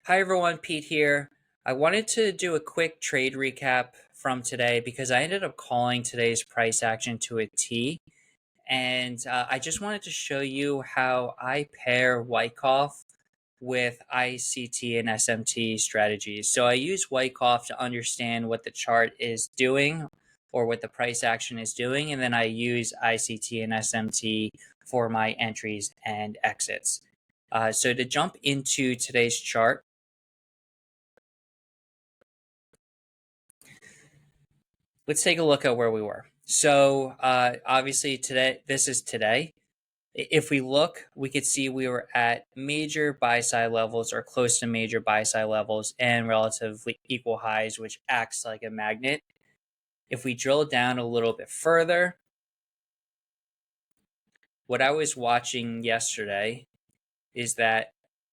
Hi everyone, Pete here. I wanted to do a quick trade recap from today because I ended up calling today's price action to a T. And I just wanted to show you how I pair Wyckoff with ICT and SMT strategies. So I use Wyckoff to understand what the chart is doing or what the price action is doing. And then I use ICT and SMT for my entries and exits. So to jump into today's chart, let's take a look at where we were. So obviously today, this is today. If we look, we could see we were at major buy side levels or close to major buy side levels and relatively equal highs, which acts like a magnet. If we drill down a little bit further, what I was watching yesterday is that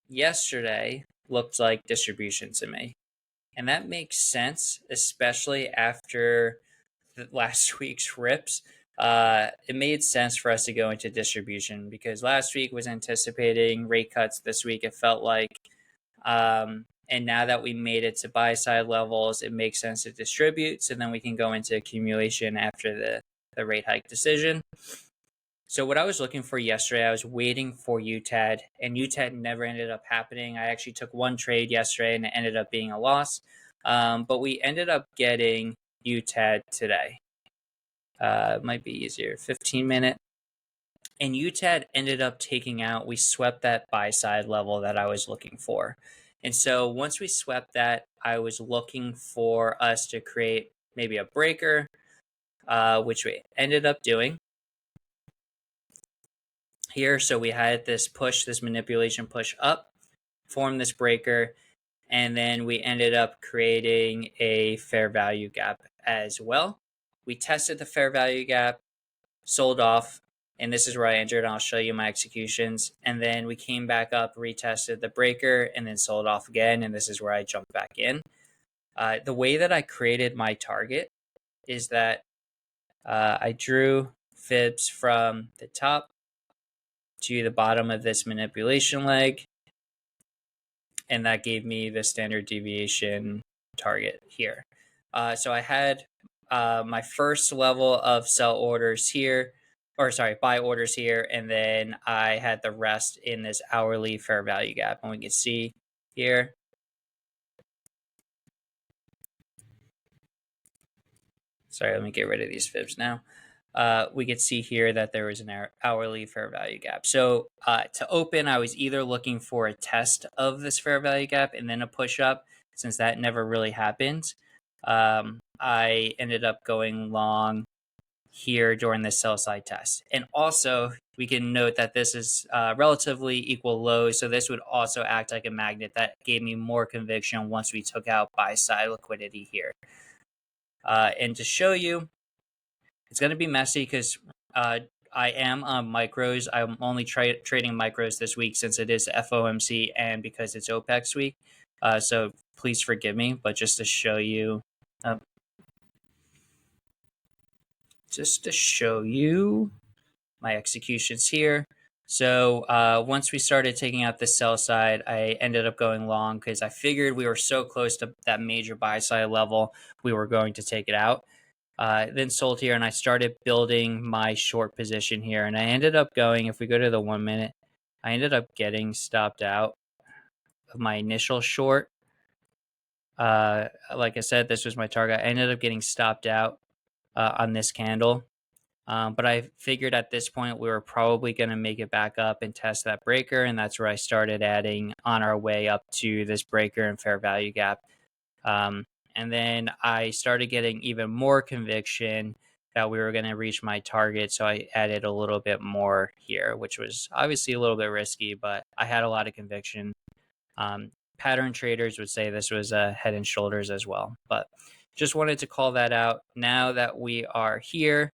yesterday looked like distribution to me. And that makes sense, especially after last week's rips. It made sense for us to go into distribution because last week was anticipating rate cuts. This week it felt like, and now that we made it to buy side levels, it makes sense to distribute. So then we can go into accumulation after the rate hike decision. So what I was looking for yesterday, I was waiting for UTAD, and UTAD never ended up happening. I actually took one trade yesterday, and it ended up being a loss. But we ended up getting UTAD today. It might be easier, 15-minute. And UTAD ended up taking out, we swept that buy side level that I was looking for. And so once we swept that, I was looking for us to create maybe a breaker, which we ended up doing here. So we had this push, this manipulation push up, form this breaker, and then we ended up creating a fair value gap as well. We tested the fair value gap, sold off, and this is where I entered. I'll show you my executions. And then we came back up, retested the breaker, and then sold off again. And this is where I jumped back in. The way that I created my target is that I drew fibs from the top to the bottom of this manipulation leg, and that gave me the standard deviation target here. So I had my first level of sell orders here, or sorry, buy orders here, and then I had the rest in this hourly fair value gap. And we can see here, sorry, let me get rid of these fibs now. We could see here that there was an hourly fair value gap. So to open, I was either looking for a test of this fair value gap and then a push up. Since that never really happened, I ended up going long here during the sell side test. And also, we can note that this is relatively equal lows. So this would also act like a magnet that gave me more conviction once we took out buy side liquidity here. And to show you, it's going to be messy because I am on micros. I'm only trading micros this week since it is FOMC and because it's OPEX week. So please forgive me, but just to show you, my executions here. So once we started taking out the sell side, I ended up going long because I figured we were so close to that major buy side level, we were going to take it out. Then sold here, and I started building my short position here. And I ended up going, if we go to the 1 minute, I ended up getting stopped out of my initial short. Like I said, this was my target. I ended up getting stopped out on this candle. But I figured at this point we were probably going to make it back up and test that breaker. And that's where I started adding on our way up to this breaker and fair value gap. And then I started getting even more conviction that we were going to reach my target. So I added a little bit more here, which was obviously a little bit risky, but I had a lot of conviction. Pattern traders would say this was head and shoulders as well. But just wanted to call that out. Now that we are here,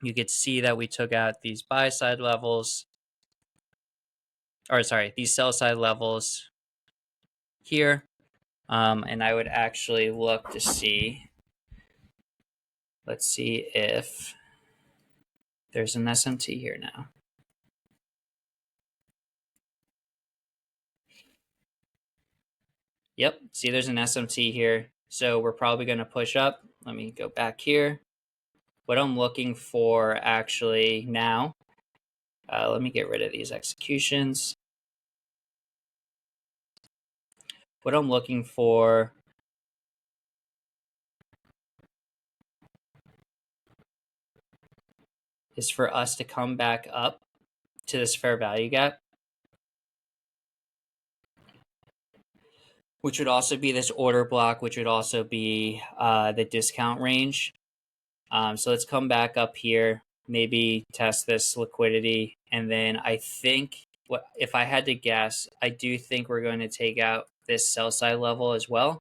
you could see that we took out these buy side levels, or sorry, these sell side levels here. And I would actually look to see, let's see if there's an SMT here now. Yep, see there's an SMT here. So we're probably going to push up. Let me go back here. What I'm looking for actually now, let me get rid of these executions. What I'm looking for is for us to come back up to this fair value gap, which would also be this order block, which would also be the discount range. So let's come back up here, maybe test this liquidity. And then I think, if I had to guess, I do think we're going to take out this sell side level as well,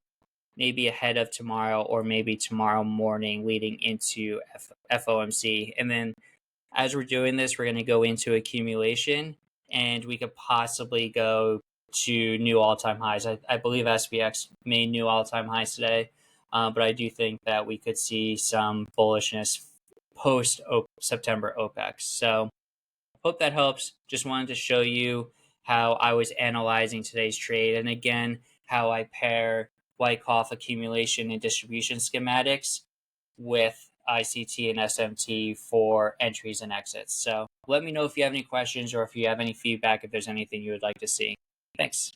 maybe ahead of tomorrow or maybe tomorrow morning leading into FOMC. And then as we're doing this, we're going to go into accumulation, and we could possibly go to new all-time highs. I believe SPX made new all-time highs today, but I do think that we could see some bullishness post September OPEX. So hope that helps. Just wanted to show you how I was analyzing today's trade, and again, how I pair Wyckoff accumulation and distribution schematics with ICT and SMT for entries and exits. So let me know if you have any questions or if you have any feedback, if there's anything you would like to see. Thanks.